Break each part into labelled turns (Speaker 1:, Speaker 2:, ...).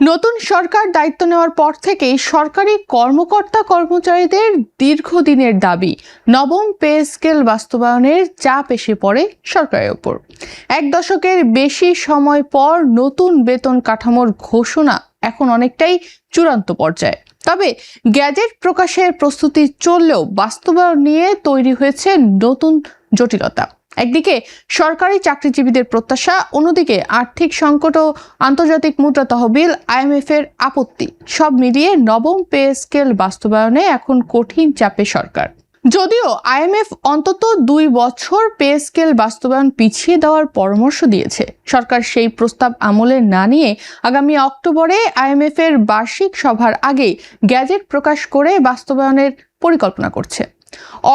Speaker 1: নতুন সরকার দায়িত্ব নেওয়ার পর থেকেই সরকারি কর্মকর্তা কর্মচারীদের দীর্ঘদিনের দাবি নবম পে স্কেল বাস্তবায়নের চাপ এসে পড়ে সরকারের ওপর। এক দশকের বেশি সময় পর নতুন বেতন কাঠামোর ঘোষণা এখন অনেকটাই চূড়ান্ত পর্যায়ে। তবে গ্যাজেট প্রকাশের প্রস্তুতি চললেও বাস্তবায়ন নিয়ে তৈরি হয়েছে নতুন জটিলতা। একদিকে সরকারি চাকরিজীবীদের প্রত্যাশা, অন্যদিকে আর্থিক সংকট ও আন্তর্জাতিক মুদ্রা তহবিল IMF এর আপত্তি, সব মিলিয়ে নবম পে স্কেল বাস্তবায়নে এখন কঠিন চাপে সরকার। যদিও IMF অন্তত 2 বছর পে স্কেল বাস্তবায়ন পিছিয়ে দেওয়ার পরামর্শ দিয়েছে, সরকার সেই প্রস্তাব আমলে না নিয়ে আগামী অক্টোবরে IMF এর বার্ষিক সভার আগে গ্যাজেট প্রকাশ করে বাস্তবায়নের পরিকল্পনা করছে।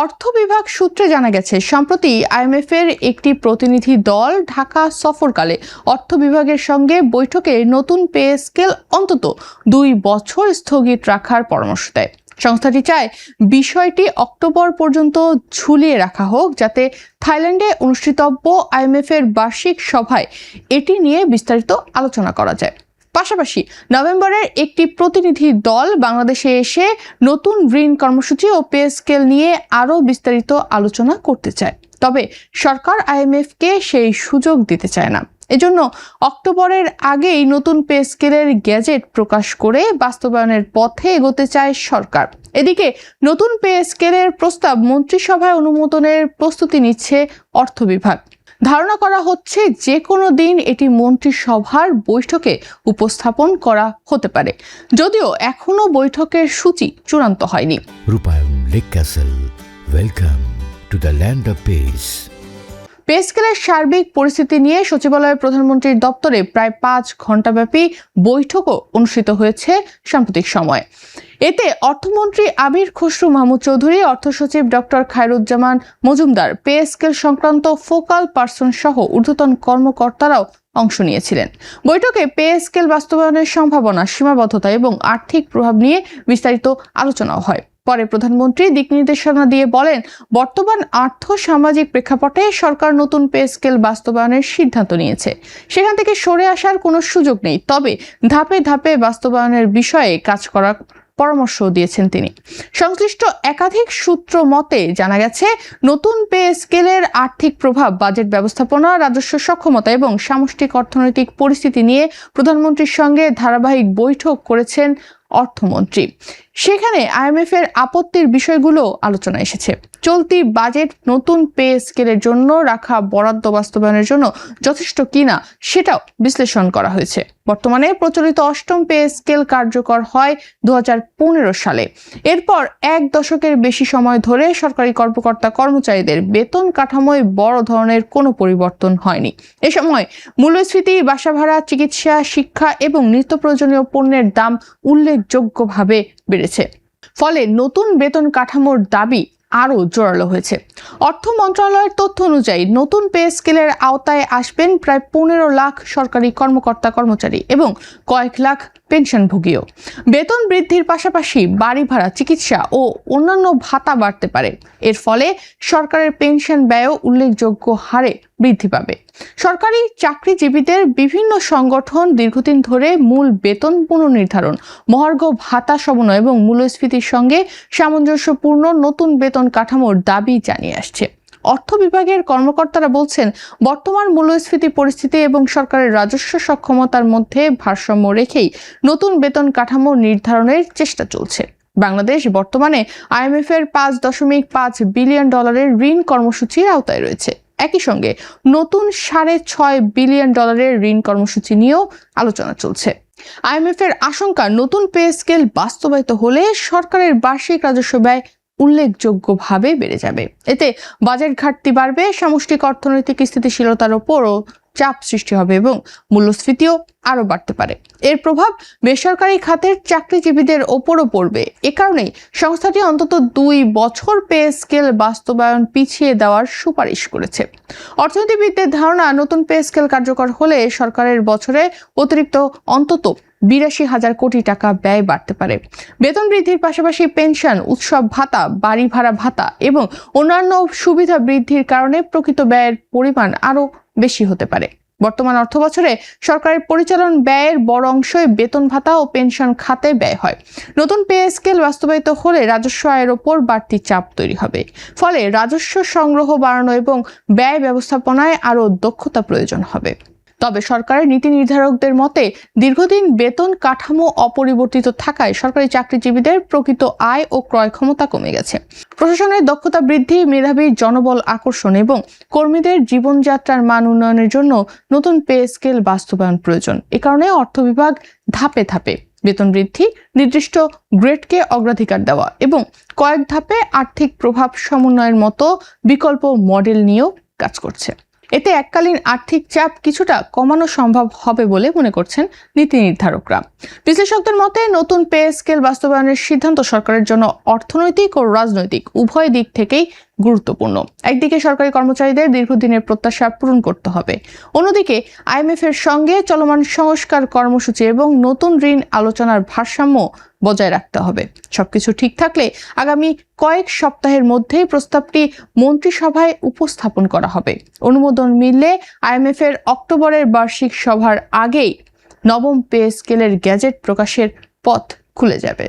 Speaker 1: অর্থ বিভাগ সূত্রে জানা গেছে, সম্প্রতি IMF এর একটি প্রতিনিধি দল ঢাকা সফরকালে অর্থ বিভাগের সঙ্গে বৈঠকে নতুন পে স্কেল অন্তত 2 বছর স্থগিত রাখার পরামর্শ দেয়। সংস্থাটি চায় বিষয়টি অক্টোবর পর্যন্ত ঝুলিয়ে রাখা হোক, যাতে থাইল্যান্ডে অনুষ্ঠিতব্য IMF এর বার্ষিক সভায় এটি নিয়ে বিস্তারিত আলোচনা করা যায়। পাশাপাশি নভেম্বরের একটি প্রতিনিধি দল বাংলাদেশে এসে নতুন ঋণ কর্মসূচি ও পে স্কেল নিয়ে আরও বিস্তারিত আলোচনা করতে চায়। তবে সরকার IMF-কে সেই সুযোগ দিতে চায় না। এজন্য অক্টোবরের আগেই নতুন পে স্কেলের গ্যাজেট প্রকাশ করে বাস্তবায়নের পথে এগোতে চায় সরকার। এদিকে নতুন পে স্কেলের প্রস্তাব মন্ত্রিসভায় অনুমোদনের প্রস্তুতি নিচ্ছে অর্থ বিভাগ। ধারণা করা হচ্ছে যে কোনো দিন এটি মন্ত্রিসভার বৈঠকে উপস্থাপন করা হতে পারে, যদিও এখনো বৈঠকের সূচি চূড়ান্ত হয়নি।
Speaker 2: রূপায়ণ lake castle, welcome to the land of piece.
Speaker 1: Pay স্কেলের সার্বিক পরিস্থিতি নিয়ে সচিবালয়ের প্রধানমন্ত্রীর দপ্তরে প্রায় 5 ঘণ্টাব্যাপী বৈঠকও অনুষ্ঠিত হয়েছে সাম্প্রতিক সময়ে। এতে অর্থমন্ত্রী আবির খসরু মাহমুদ চৌধুরী, অর্থ সচিব doctor Khairuzzaman Majumdar, pay scale সংক্রান্ত ফোকাল পার্সন সহ ঊর্ধ্বতন কর্মকর্তারাও অংশ নিয়েছিলেন। বৈঠকে পে স্কেল বাস্তবায়নের সম্ভাবনা, সীমাবদ্ধতা এবং আর্থিক প্রভাব নিয়ে বিস্তারিত আলোচনাও হয়। পরে প্রধানমন্ত্রী দিক নির্দেশনা দিয়ে বলেন, বর্তমান আর্থ সামাজিক প্রেক্ষাপটে সরকার নতুন পে স্কেল বাস্তবায়নের সিদ্ধান্ত নিয়েছে। সেখান থেকে সরে আসার কোনো সুযোগ নেই, তবে ধাপে ধাপে বাস্তবায়নের বিষয়ে কাজ করার পরামর্শ দিয়েছেন তিনি। সংশ্লিষ্ট একাধিক সূত্র মতে জানা গেছে, নতুন পে স্কেলের আর্থিক প্রভাব, বাজেট ব্যবস্থাপনা, রাজস্ব সক্ষমতা এবং সামষ্টিক অর্থনৈতিক পরিস্থিতি নিয়ে প্রধানমন্ত্রীর সঙ্গে ধারাবাহিক বৈঠক করেছেন অর্থমন্ত্রী। সেখানে IMF এর আপত্তির বিষয়গুলো আলোচনা এসেছে। চলতি বাজেট নতুন পে স্কেলের জন্য রাখা বরাদ্দ বাস্তবায়নের জন্য যথেষ্ট কিনা সেটাও বিশ্লেষণ করা হয়েছে। বর্তমানে প্রচলিত 8ম পে স্কেল কার্যকর হয় 2015 সালে। এরপর 1 দশকের বেশি সময় ধরে সরকারি কর্মকর্তা কর্মচারীদের বেতন কাঠামোয় বড় ধরনের কোনো পরিবর্তন হয়নি। এ সময় মূল্যস্ফীতি, বাসা ভাড়া, চিকিৎসা, শিক্ষা এবং নিত্য প্রয়োজনীয় পণ্যের দাম উল্লেখযোগ্যভাবে বেড়েছে। ফলে নতুন বেতন কাঠামোর দাবি আরও জোরালো হয়েছে। অর্থ মন্ত্রণালয়ের তথ্য অনুযায়ী নতুন পে স্কেলের আওতায় আসবেন প্রায় 15 লাখ সরকারি কর্মকর্তা কর্মচারী এবং কয়েক লাখ পেনশনভোগীও। বেতন বৃদ্ধির পাশাপাশি বাড়ি ভাড়া, চিকিৎসা ও অন্যান্য ভাতা বাড়তে পারে। এর ফলে সরকারের পেনশন ব্যয়ও উল্লেখযোগ্য হারে বৃদ্ধি পাবে। সরকারি চাকরিজীবীদের বিভিন্ন সংগঠন দীর্ঘদিন ধরে মূল বেতন পুনর্নির্ধারণ, মহার্ঘ ভাতা সমন্বয় এবং মূল্যস্ফীতির সঙ্গে সামঞ্জস্যপূর্ণ নতুন বেতন কাঠামোর দাবি জানিয়ে আসছে। অর্থ বিভাগের কর্মকর্তারা বলছেন, বর্তমান মূল্যস্ফীতি পরিস্থিতি এবং সরকারের রাজস্ব সক্ষমতার মধ্যে ভারসাম্য রেখেই নতুন বেতন কাঠামো নির্ধারণের চেষ্টা চলছে। বাংলাদেশ বর্তমানে IMF এর $5.5 বিলিয়ন ঋণ কর্মসূচির আওতায় রয়েছে। একই সঙ্গে নতুন $6.5 বিলিয়ন ঋণ কর্মসূচি নিয়েও আলোচনা চলছে। IMF এর আশঙ্কা, নতুন পে স্কেল বাস্তবায়িত হলে সরকারের বার্ষিক রাজস্ব ব্যয় উল্লেখযোগ্যভাবে বেড়ে যাবে। এতে বাজেট ঘাটতি বাড়বে, সামষ্টিক অর্থনৈতিক স্থিতিশীলতার ওপরও চাপ সৃষ্টি হবে এবং মূল্যস্ফীতিও আরও বাড়তে পারে। এর প্রভাব বেসরকারি খাতের চাকরিজীবীদের ওপরও পড়বে। এ কারণেই সংস্থাটি অন্তত 2 বছর পে স্কেল বাস্তবায়ন পিছিয়ে দেওয়ার সুপারিশ করেছে। অর্থনীতিবিদদের ধারণা, নতুন পে স্কেল কার্যকর হলে সরকারের বছরে অতিরিক্ত অন্তত 82,000 কোটি টাকা ব্যয় বাড়তে পারে। বেতন বৃদ্ধির পাশাপাশি পেনশন, উৎসব ভাতা, বাড়ি ভাড়া ভাতা এবং অন্যান্য সুবিধা বৃদ্ধির কারণে প্রকৃত ব্যয়ের পরিমাণ আরও বেশি হতে পারে। বর্তমান অর্থবছরে সরকারের পরিচালন ব্যয়ের বড় অংশই বেতন ভাতা ও পেনশন খাতে ব্যয় হয়। নতুন পে স্কেল বাস্তবায়িত হলে রাজস্ব আয়ের ওপর বাড়তি চাপ তৈরি হবে। ফলে রাজস্ব সংগ্রহ বাড়ানো এবং ব্যয় ব্যবস্থাপনায় আরও দক্ষতা প্রয়োজন হবে। তবে সরকারের নীতি নির্ধারকদের মতে দীর্ঘদিন বেতন কাঠামো অপরিবর্তিত থাকায় সরকারি চাকরিজীবীদের প্রকৃত আয় ও ক্রয় ক্ষমতা কমে গেছে। প্রশাসনের দক্ষতা বৃদ্ধি, মেধাবী জনবল আকর্ষণ এবং কর্মীদের জীবনযাত্রার মান উন্নয়নের জন্য নতুন পে স্কেল বাস্তবায়ন প্রয়োজন। এ কারণে অর্থ বিভাগ ধাপে ধাপে বেতন বৃদ্ধি, নির্দিষ্ট গ্রেডকে অগ্রাধিকার দেওয়া এবং কয়েক ধাপে আর্থিক প্রভাব সমন্বয়ের মতো বিকল্প মডেল নিয়েও কাজ করছে। এতে এককালীন আর্থিক চাপ কিছুটা কমানো সম্ভব হবে বলে মনে করছেন নীতি নির্ধারকরা। বিশ্লেষকদের মতে নতুন পে স্কেল বাস্তবায়নের সিদ্ধান্ত সরকারের জন্য অর্থনৈতিক ও রাজনৈতিক উভয় দিক থেকেই গুরুত্বপূর্ণ। একদিকে সরকারি কর্মচারীদের দীর্ঘদিনের প্রত্যাশা পূরণ করতে হবে, অন্যদিকে IMF এর সঙ্গে চলমান সংস্কার কর্মসূচি এবং নতুন ঋণ আলোচনার ভারসাম্য বজায় রাখতে হবে। সবকিছু ঠিক থাকলে আগামী কয়েক সপ্তাহের মধ্যেই প্রস্তাবটি মন্ত্রিসভায় উপস্থাপন করা হবে। অনুমোদন মিললে IMF এর অক্টোবরের বার্ষিক সভার আগেই নবম পে স্কেলের গ্যাজেট প্রকাশের পথ খুলে যাবে।